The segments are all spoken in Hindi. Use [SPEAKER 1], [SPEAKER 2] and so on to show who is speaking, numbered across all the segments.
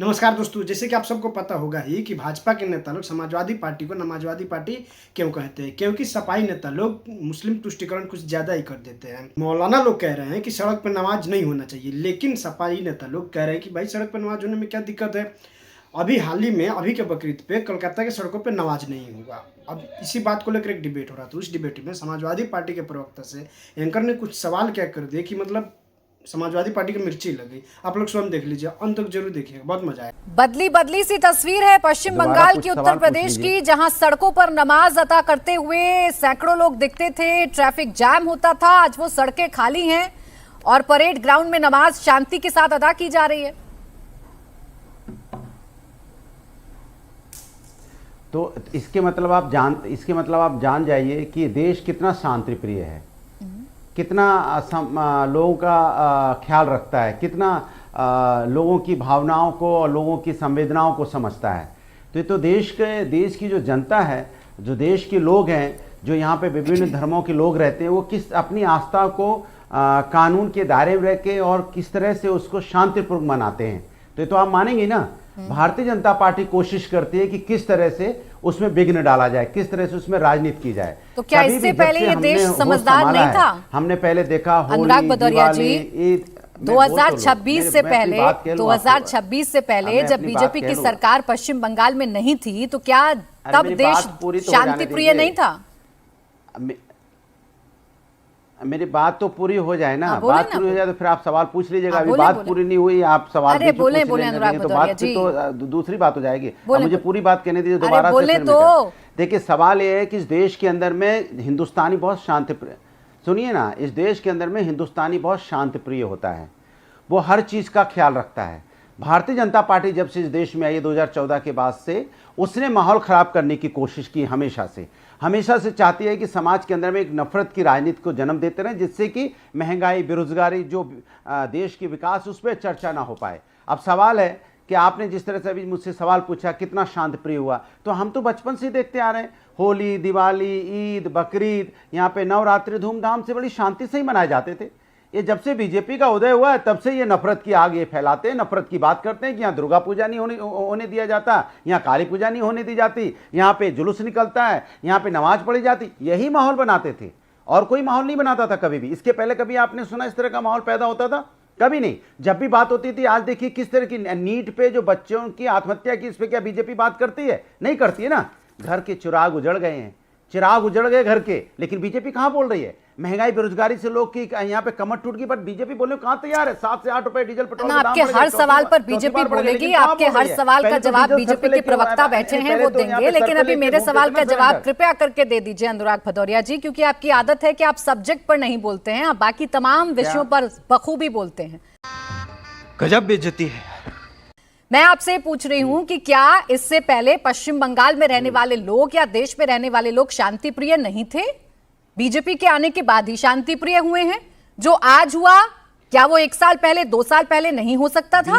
[SPEAKER 1] नमस्कार दोस्तों, जैसे कि आप सबको पता होगा ही कि भाजपा के नेता लोग समाजवादी पार्टी को नमाजवादी पार्टी क्यों कहते हैं, क्योंकि सपाई नेता लोग मुस्लिम तुष्टिकरण कुछ ज़्यादा ही कर देते हैं। मौलाना लोग कह रहे हैं कि सड़क पर नमाज नहीं होना चाहिए, लेकिन सपाई नेता लोग कह रहे हैं कि भाई सड़क पर नमाज होने में क्या दिक्कत है। अभी हाल ही में अभी के बकरीद पे कोलकाता के सड़कों पर नमाज नहीं होगा। अब इसी बात को लेकर एक डिबेट हो रहा था। उस डिबेट में समाजवादी पार्टी के प्रवक्ता से एंकर ने कुछ सवाल क्या कर दिए कि मतलब समाजवादी पार्टी की मिर्ची लग गई। आप लोग स्वयं देख लीजिए, अंत तक जरूर देखिएगा, बहुत मजा आए।
[SPEAKER 2] बदली सी तस्वीर है पश्चिम बंगाल की उत्तर प्रदेश की, जहां सड़कों पर नमाज अदा करते हुए सैकड़ों लोग दिखते थे, ट्रैफिक जाम होता था। आज वो सड़कें खाली हैं और परेड ग्राउंड में नमाज शांति के साथ अदा की जा रही है।
[SPEAKER 3] तो इसके मतलब आप जान जाइए कि देश कितना शांति प्रिय है, कितना लोगों का ख्याल रखता है, कितना लोगों की भावनाओं को और लोगों की संवेदनाओं को समझता है। तो ये तो देश की जो जनता है, जो देश के लोग हैं, जो यहाँ पे विभिन्न धर्मों के लोग रहते हैं, वो किस अपनी आस्था को कानून के दायरे में रह के और किस तरह से उसको शांतिपूर्वक मनाते हैं। तो ये तो आप मानेंगे ना। भारतीय जनता पार्टी कोशिश करती है कि किस तरह से उसमें विघ्न डाला जाए, किस तरह से उसमें राजनीति की जाए।
[SPEAKER 2] तो क्या इससे पहले ये देश समझदार नहीं था?
[SPEAKER 3] हमने पहले देखा
[SPEAKER 2] अनुराग भदौरिया जी, 2026 से पहले जब बीजेपी की सरकार पश्चिम बंगाल में नहीं थी, तो क्या तब देश शांति प्रिय नहीं था?
[SPEAKER 3] मेरी बात तो पूरी हो जाए ना। बात पूरी हो जाए तो फिर आप सवाल पूछ लीजिएगा। अभी बात पूरी नहीं हुई, आप सवाल
[SPEAKER 2] बोले
[SPEAKER 3] तो बात तो दूसरी बात हो जाएगी। अब मुझे पूरी बात कहने दीजिए दोबारा से। देखिए, सवाल ये है कि इस देश के अंदर में हिंदुस्तानी बहुत शांति प्रिय, सुनिए ना, इस देश के अंदर में हिंदुस्तानी बहुत शांति प्रिय होता है, वो हर चीज का ख्याल रखता है। भारतीय जनता पार्टी जब से इस देश में आई 2014 के बाद से, उसने माहौल खराब करने की कोशिश की। हमेशा से चाहती है कि समाज के अंदर में एक नफरत की राजनीति को जन्म देते रहे, जिससे कि महंगाई, बेरोजगारी, जो देश की विकास, उस पर चर्चा ना हो पाए। अब सवाल है कि आपने जिस तरह से अभी मुझसे सवाल पूछा कितना शांति प्रिय हुआ, तो हम तो बचपन से देखते आ रहे हैं, होली, दिवाली, ईद, बकरीद, यहाँ पे नवरात्रि धूमधाम से बड़ी शांति से ही मनाए जाते थे। ये जब से बीजेपी का उदय हुआ है, तब से ये नफरत की आग ये फैलाते हैं, नफरत की बात करते हैं कि यहाँ दुर्गा पूजा नहीं होने दिया जाता, यहाँ काली पूजा नहीं होने दी जाती, यहाँ पे जुलूस निकलता है, यहाँ पे नमाज पढ़ी जाती। यही माहौल बनाते थे और कोई माहौल नहीं बनाता था कभी भी। इसके पहले कभी आपने सुना इस तरह का माहौल पैदा होता था? कभी नहीं। जब भी बात होती थी, आज देखिए किस तरह की नीट पे जो बच्चों की आत्महत्या की, इस पे क्या बीजेपी बात करती है? नहीं करती है ना। घर के चिराग उजड़ गए हैं, चिराग उजड़ गए घर के, लेकिन बीजेपी कहां बोल रही है? महंगाई, बेरोजगारी से लोग की यहाँ पे कमर टूट गई, बट बीजेपी बोलने को कहां तैयार है? 7 से 8 रुपए डीजल पेट्रोल।
[SPEAKER 2] आपके हर सवाल पर बीजेपी बोलेगी, आपके हर सवाल का जवाब बीजेपी के प्रवक्ता बैठे हैं वो देंगे, लेकिन अभी मेरे सवाल का जवाब कृपया करके दे दीजिए अनुराग भदौरिया जी, क्योंकि आपकी आदत है कि आप सब्जेक्ट पर नहीं बोलते हैं, आप बाकी तमाम विषयों पर बखूबी बोलते हैं।
[SPEAKER 4] गजब बेइज्जती है।
[SPEAKER 2] मैं आपसे पूछ रही हूं कि क्या इससे पहले पश्चिम बंगाल में रहने वाले लोग या देश में रहने वाले लोग शांति प्रिय नहीं थे? बीजेपी के आने के बाद ही शांति प्रिय हुए हैं। जो आज हुआ, क्या वो 1 साल पहले, 2 साल पहले नहीं हो सकता था?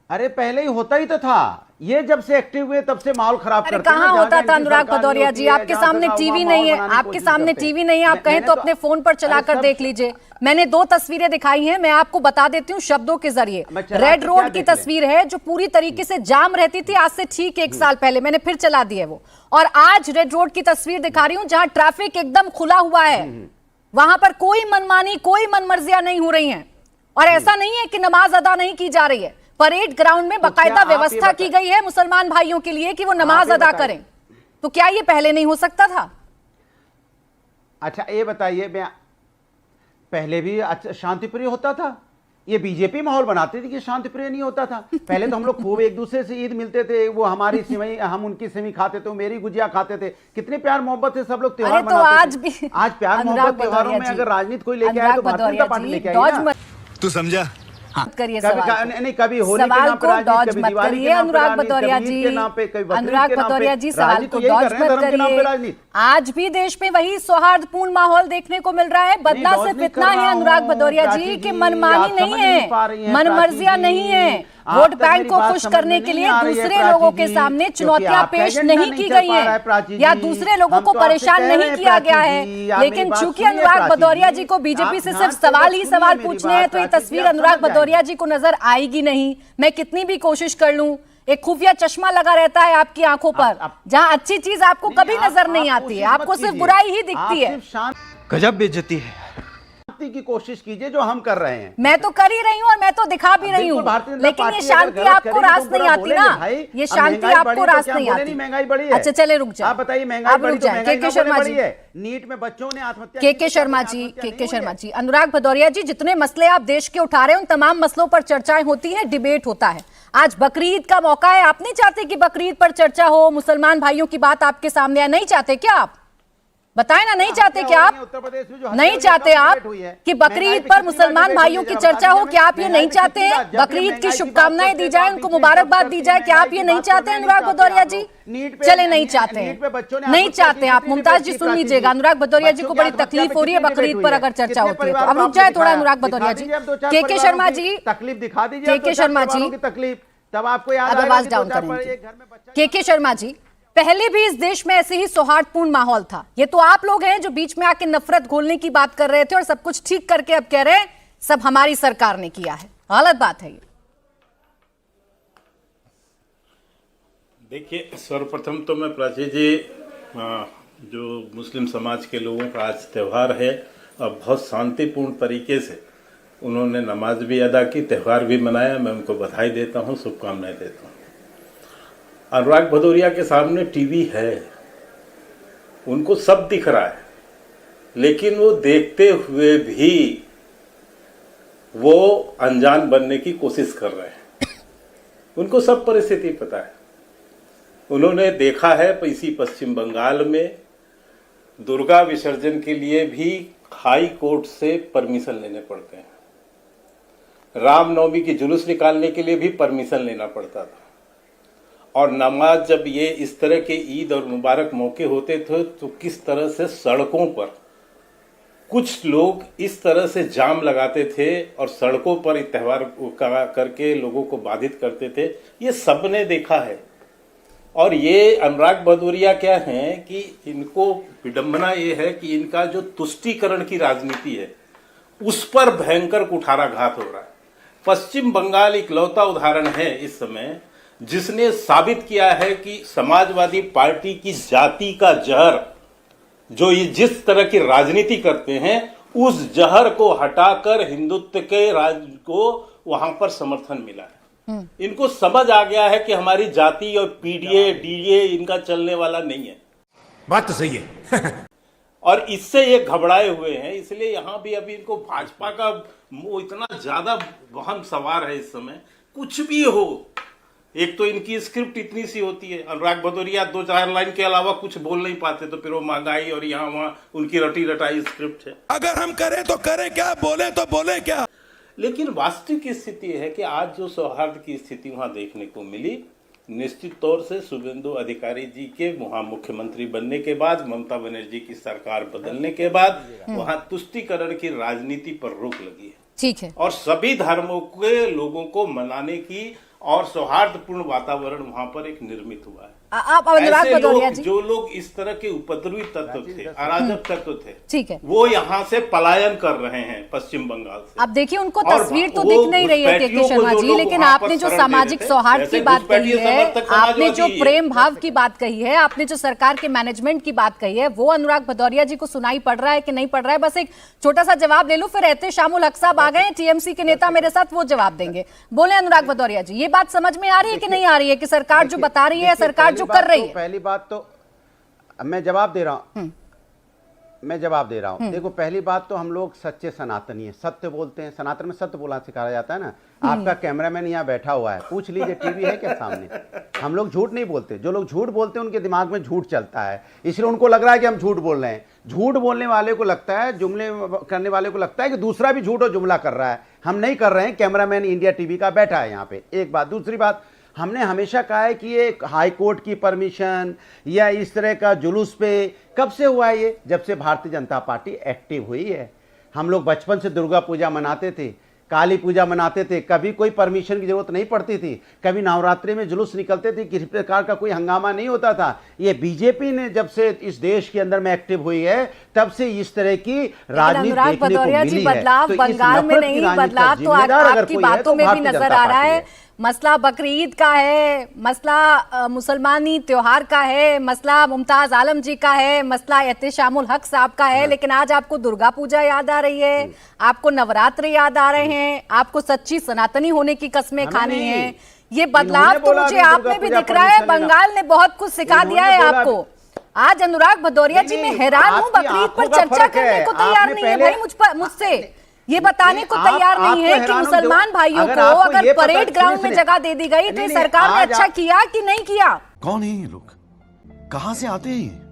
[SPEAKER 2] अरे
[SPEAKER 3] पहले ही होता ही तो था। ये जब से एक्टिव हुए तब से माहौल खराब करते हैं।
[SPEAKER 2] कहां होता था अनुराग भदौरिया जी? आपके सामने टीवी नहीं है, आपके सामने टीवी नहीं है, आप कहें तो अपने फोन पर चलाकर देख लीजिए। मैंने 2 तस्वीरें दिखाई हैं, मैं आपको बता देती हूँ शब्दों के जरिए। रेड रोड की तस्वीर है जो पूरी तरीके से जाम रहती थी आज से ठीक 1 साल पहले, मैंने फिर चला दी है वो। और आज रेड रोड की तस्वीर दिखा रही हूँ जहां ट्रैफिक एकदम खुला हुआ है, वहां पर कोई मनमानी, कोई मनमर्जियां नहीं हो रही हैं। और ऐसा नहीं है कि नमाज अदा नहीं की जा रही है, परेड ग्राउंड में बाकायदा व्यवस्था की गई है मुसलमान भाइयों के लिए कि वो नमाज अदा करें। तो क्या ये पहले नहीं हो सकता था?
[SPEAKER 3] अच्छा ये बताइए, मैं पहले भी शांति प्रिय होता था? ये बीजेपी माहौल बनाती थी कि शांति प्रिय नहीं होता था? पहले तो हम लोग खूब एक दूसरे से ईद मिलते थे, वो हमारी सिवई, हम उनकी सिवई खाते थे, मेरी गुजिया खाते थे, कितने प्यार मोहब्बत से सब लोग त्योहार मनाते थे। आज प्यार मोहब्बत त्योहारों में अगर राजनीति कोई लेके आए तो भारतीय जनता पार्टी लेके आई।
[SPEAKER 4] तू समझा?
[SPEAKER 2] करिए
[SPEAKER 3] कभी होली के नाम पे राजनीति, कभी दिवाली के नाम पे
[SPEAKER 2] अनुराग भदौरिया जी, अनुराग भदौरिया जी, सवाल को डॉज मत करिए। आज भी देश में वही सौहार्दपूर्ण माहौल देखने को मिल रहा है। बदला सिर्फ इतना है अनुराग भदौरिया जी कि मनमानी नहीं है, मनमर्जियां नहीं है। वोट बैंक को खुश करने के लिए दूसरे लोगों के सामने चुनौतियां पेश नहीं की गई हैं या दूसरे लोगों को परेशान नहीं किया गया है। लेकिन चूंकि अनुराग भदौरिया जी को बीजेपी से सिर्फ सवाल ही सवाल पूछने हैं, तो ये तस्वीर अनुराग भदौरिया जी को नजर आएगी नहीं। मैं कितनी भी कोशिश कर लूं, एक खुफिया चश्मा लगा रहता है आपकी आंखों पर, जहां अच्छी चीज आपको कभी नजर नहीं आती है, आपको सिर्फ बुराई ही दिखती है।
[SPEAKER 4] गजब बेइज्जती है।
[SPEAKER 3] शांति की कोशिश कीजिए जो हम कर रहे हैं।
[SPEAKER 2] मैं तो कर ही रही हूँ और मैं तो दिखा भी रही हूँ, लेकिन ये शांति आपको रास नहीं आती ना, ये शांति आपको रास नहीं आती।
[SPEAKER 3] महंगाई बढ़ी है।
[SPEAKER 2] अच्छा चले रुक जाए,
[SPEAKER 3] आप बताइए महंगाई बढ़ी तो महंगाई
[SPEAKER 2] के शर्मा जी,
[SPEAKER 3] नीट में बच्चों ने आत्महत्या
[SPEAKER 2] के शर्मा जी, के शर्मा जी, अनुराग भदौरिया जी, जितने मसले आप देश के उठा रहे हैं उन तमाम मसलों पर चर्चाएं होती हैं, डिबेट होता है। आज बकरीद का मौका है, आप नहीं चाहते कि बकरीद पर चर्चा हो, मुसलमान भाइयों की बात आपके सामने आए? नहीं चाहते क्या आप? बताएं ना, नहीं चाहते क्या आप? नहीं चाहते आप कि बकरीद पर मुसलमान भाइयों की चर्चा हो? क्या आप ये नहीं चाहते हैं? बकरीद की शुभकामनाएं दी जाए, उनको मुबारकबाद दी जाए, क्या आप ये नहीं चाहते हैं अनुराग भदौरिया जी? चले नहीं चाहते हैं, नहीं चाहते आप। मुमताज जी सुन लीजिएगा, अनुराग भदौरिया जी को बड़ी तकलीफ हो रही है बकरीद पर अगर चर्चा होती है तो। अब रुक जाए थोड़ा अनुराग भदौरिया जी। के शर्मा जी,
[SPEAKER 3] तकलीफ दिखा दीजिए,
[SPEAKER 2] के शर्मा जी,
[SPEAKER 3] तकलीफ तब आपको याद
[SPEAKER 2] आवाज डाउन करेंगे। के शर्मा जी, पहले भी इस देश में ऐसे ही सौहार्दपूर्ण माहौल था। ये तो आप लोग हैं जो बीच में आके नफरत घोलने की बात कर रहे थे और सब कुछ ठीक करके अब कह रहे हैं सब हमारी सरकार ने किया है। गलत बात है ये।
[SPEAKER 5] देखिए, सर्वप्रथम तो मैं प्राची जी, जो मुस्लिम समाज के लोगों का आज त्यौहार है और बहुत शांतिपूर्ण तरीके से उन्होंने नमाज भी अदा की, त्यौहार भी मनाया, मैं उनको बधाई देता हूँ, शुभकामनाएं देता हूँ। अनुराग भदौरिया के सामने टीवी है, उनको सब दिख रहा है, लेकिन वो देखते हुए भी वो अनजान बनने की कोशिश कर रहे हैं। उनको सब परिस्थिति पता है। उन्होंने देखा है इसी पश्चिम बंगाल में दुर्गा विसर्जन के लिए भी हाई कोर्ट से परमिशन लेने पड़ते हैं, रामनवमी की जुलूस निकालने के लिए भी परमिशन लेना पड़ता था, और नमाज जब ये इस तरह के ईद और मुबारक मौके होते थे तो किस तरह से सड़कों पर कुछ लोग इस तरह से जाम लगाते थे और सड़कों पर त्यौहार करके लोगों को बाधित करते थे, ये सबने देखा है। और ये अनुराग भदौरिया क्या है कि इनको विडंबना ये है कि इनका जो तुष्टीकरण की राजनीति है उस पर भयंकर कुठाराघात हो रहा है। पश्चिम बंगाल इकलौता उदाहरण है इस समय जिसने साबित किया है कि समाजवादी पार्टी की जाति का जहर, जो ये जिस तरह की राजनीति करते हैं, उस जहर को हटाकर हिंदुत्व के राज को वहां पर समर्थन मिला है। इनको समझ आ गया है कि हमारी जाति और पीडीए डीए इनका चलने वाला नहीं है।
[SPEAKER 6] बात तो सही है।
[SPEAKER 5] और इससे ये घबराए हुए हैं, इसलिए यहां भी अभी इनको भाजपा का इतना ज्यादा वहम सवार है इस समय। कुछ भी हो, एक तो इनकी स्क्रिप्ट इतनी सी होती है, अनुराग भदौरिया 2-4 लाइन के अलावा कुछ बोल नहीं पाते, तो फिर वो महंगाई और यहाँ वहां उनकी रटी रटाई स्क्रिप्ट है।
[SPEAKER 6] अगर हम करें तो करें क्या, बोले तो बोले क्या।
[SPEAKER 5] लेकिन वास्तविक स्थिति है कि आज जो सौहार्द की स्थिति वहां देखने को मिली, निश्चित तौर से शुभेंदु अधिकारी जी के वहां मुख्यमंत्री बनने के बाद, ममता बनर्जी की सरकार बदलने के बाद वहां तुष्टीकरण की राजनीति पर रोक लगी है।
[SPEAKER 2] ठीक है।
[SPEAKER 5] और सभी धर्मों के लोगों को मनाने की और सौहार्दपूर्ण वातावरण वहां पर एक निर्मित हुआ है।
[SPEAKER 2] आप अनुराग भदौरिया जी,
[SPEAKER 5] जो लोग इस तरह के उपद्रवी तत्व थे, अराजक तत्व थे,
[SPEAKER 2] ठीक है,
[SPEAKER 5] वो यहाँ से पलायन कर रहे हैं पश्चिम बंगाल से।
[SPEAKER 2] अब देखिए उनको तस्वीर तो दिख नहीं रही है के शर्मा जी, लेकिन आपने जो सामाजिक सौहार्द की बात कही है, आपने जो प्रेम भाव की बात कही है, आपने जो सरकार के मैनेजमेंट की बात कही है, वो अनुराग भदौरिया जी को सुनाई पड़ रहा है कि नहीं पड़ रहा है? बस एक छोटा सा जवाब ले लो, फिर रहते शामुल हक साहब आ गए, टीएमसी के नेता मेरे साथ, वो जवाब देंगे। बोले अनुराग भदौरिया जी, ये बात समझ में आ रही है कि नहीं आ रही है कि सरकार जो बता रही है, सरकार जो कर रही है?
[SPEAKER 3] पहली बात तो मैं जवाब दे रहा हूं, देखो पहली बात तो हम लोग सच्चे सनातनी हैं, सत्य बोलते हैं, सनातन में सत्य बोलना सिखाया जाता है ना। आपका कैमरामैन यहाँ बैठा हुआ है, पूछ लीजिए टीवी है क्या सामने। हम लोग झूठ नहीं बोलते, जो लोग झूठ बोलते हैं उनके दिमाग में झूठ चलता है, इसलिए उनको लग रहा है कि हम झूठ बोल रहे हैं। झूठ बोलने वाले को लगता है, जुमले करने वाले को लगता है कि दूसरा भी झूठ और जुमला कर रहा है। हम नहीं कर रहे हैं, कैमरामैन इंडिया टीवी का बैठा है यहाँ पे। एक बात। दूसरी बात, हमने हमेशा कहा है कि ये हाई कोर्ट की परमिशन या इस तरह का जुलूस पे कब से हुआ है ये? जब से भारतीय जनता पार्टी एक्टिव हुई है। हम लोग बचपन से दुर्गा पूजा मनाते थे, काली पूजा मनाते थे, कभी कोई परमिशन की जरूरत नहीं पड़ती थी, कभी नवरात्रि में जुलूस निकलते थे, किसी प्रकार का कोई हंगामा नहीं होता था। ये बीजेपी ने जब से इस देश के अंदर में एक्टिव हुई है तब से इस तरह की राजनीति देखने को मिली है।
[SPEAKER 2] बदलाव
[SPEAKER 3] तो इस
[SPEAKER 2] बंगाल में
[SPEAKER 3] नफरत की
[SPEAKER 2] नहीं,
[SPEAKER 3] राजनीति का
[SPEAKER 2] बदलाव तो
[SPEAKER 3] जिम्मेदार अगर
[SPEAKER 2] आपकी
[SPEAKER 3] कोई है
[SPEAKER 2] बातों
[SPEAKER 3] तो
[SPEAKER 2] में भी
[SPEAKER 3] भारतीय
[SPEAKER 2] नजर
[SPEAKER 3] जनता
[SPEAKER 2] आ रहा
[SPEAKER 3] पार्टी
[SPEAKER 2] है। मसला बकरीद का है, मसला मुसलमानी त्योहार का है, मसला मुमताज आलम जी का है, मसला एहतेशामुल हक साहब का है, लेकिन आज आपको दुर्गा पूजा याद आ रही है, आपको नवरात्र याद आ रहे हैं, आपको सच्ची सनातनी होने की कस्में खानी है। ये बदलाव तो मुझे आप में भी दिख रहा है। बंगाल ने बहुत कुछ सिखा दिया है आपको। आज अनुराग भदौरिया जी मैं हैरान हूं, बकरीद पर चर्चा करने को तैयार नहीं है भाई, मुझसे ये बताने को तैयार नहीं है कि मुसलमान भाइयों को अगर परेड ग्राउंड में जगह दे दी गई तो ये सरकार ने अच्छा किया कि नहीं किया?
[SPEAKER 6] कौन है ये लोग, कहां से आते हैं?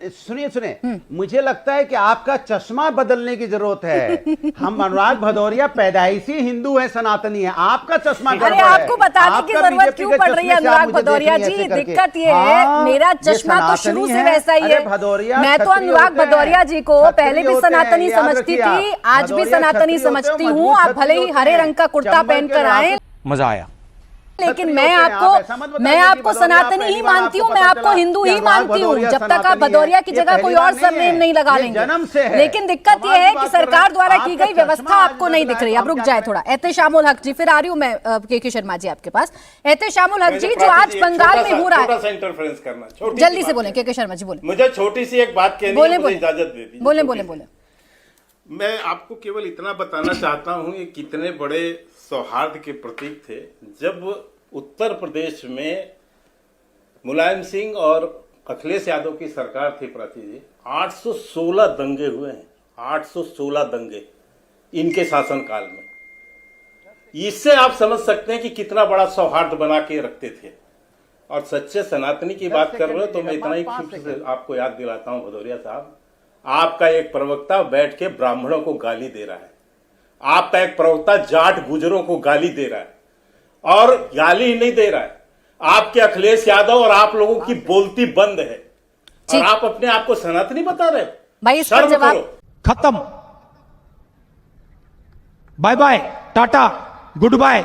[SPEAKER 3] सुनिए, मुझे लगता है कि आपका चश्मा बदलने की जरूरत है। हम अनुराग भदौरिया पैदाइशी हिंदू है, सनातनी है, आपका चश्मा गड़बड़ है।
[SPEAKER 2] अरे आपको बताने की जरूरत क्यों पड़ रही है अनुराग भदौरिया जी? दिक्कत ये है, मेरा चश्मा तो शुरू से वैसा ही है। मैं तो अनुराग भदौरिया जी को पहले भी सनातनी समझती थी, आज भी सनातनी समझती हूँ। आप भले ही हरे रंग का कुर्ता पहनकर आए,
[SPEAKER 4] मजा आया।
[SPEAKER 2] लेकिन मैं आपको सनातनी ही मानती हूँ, मैं आपको हिंदू ही मानती हूँ, जब तक आप भदौरिया की जगह कोई और सरनेम नहीं लगा लेंगे। लेकिन दिक्कत यह है कि सरकार द्वारा की गई व्यवस्था आपको नहीं दिख रही। अब रुक जाए थोड़ा। एहतेशामुल हक जी, फिर आ रही हूँ मैं के शर्मा जी आपके पास। एहतेशामुल हक जी, जो आज बंगाल में हो रहा है,
[SPEAKER 5] इंटरफेरेंस करना
[SPEAKER 2] जल्दी से बोले के शर्मा जी, बोले।
[SPEAKER 5] मुझे छोटी सी एक बात कहनी है, मुझे इजाजत दे दीजिए।
[SPEAKER 2] बोले।
[SPEAKER 5] मैं आपको केवल इतना बताना चाहता हूं, ये कितने बड़े सौहार्द के प्रतीक थे जब उत्तर प्रदेश में मुलायम सिंह और अखिलेश यादव की सरकार थी। प्राची जी, 816 दंगे हुए हैं, 816 दंगे इनके शासनकाल में। इससे आप समझ सकते हैं कि कितना बड़ा सौहार्द बना के रखते थे। और सच्चे सनातनी की बात कर रहे हो तो मैं इतना ही फिर से आपको याद दिलाता हूं भदौरिया साहब, आपका एक प्रवक्ता बैठ के ब्राह्मणों को गाली दे रहा है, आपका एक प्रवक्ता जाट गुजरों को गाली दे रहा है, और गाली ही नहीं दे रहा है, आपके अखिलेश यादव और आप लोगों की बोलती बंद है, और आप अपने आप को सनातनी बता रहे हो।
[SPEAKER 2] भाई इस पर जवाब।
[SPEAKER 4] खत्म, bye bye, tata, good bye.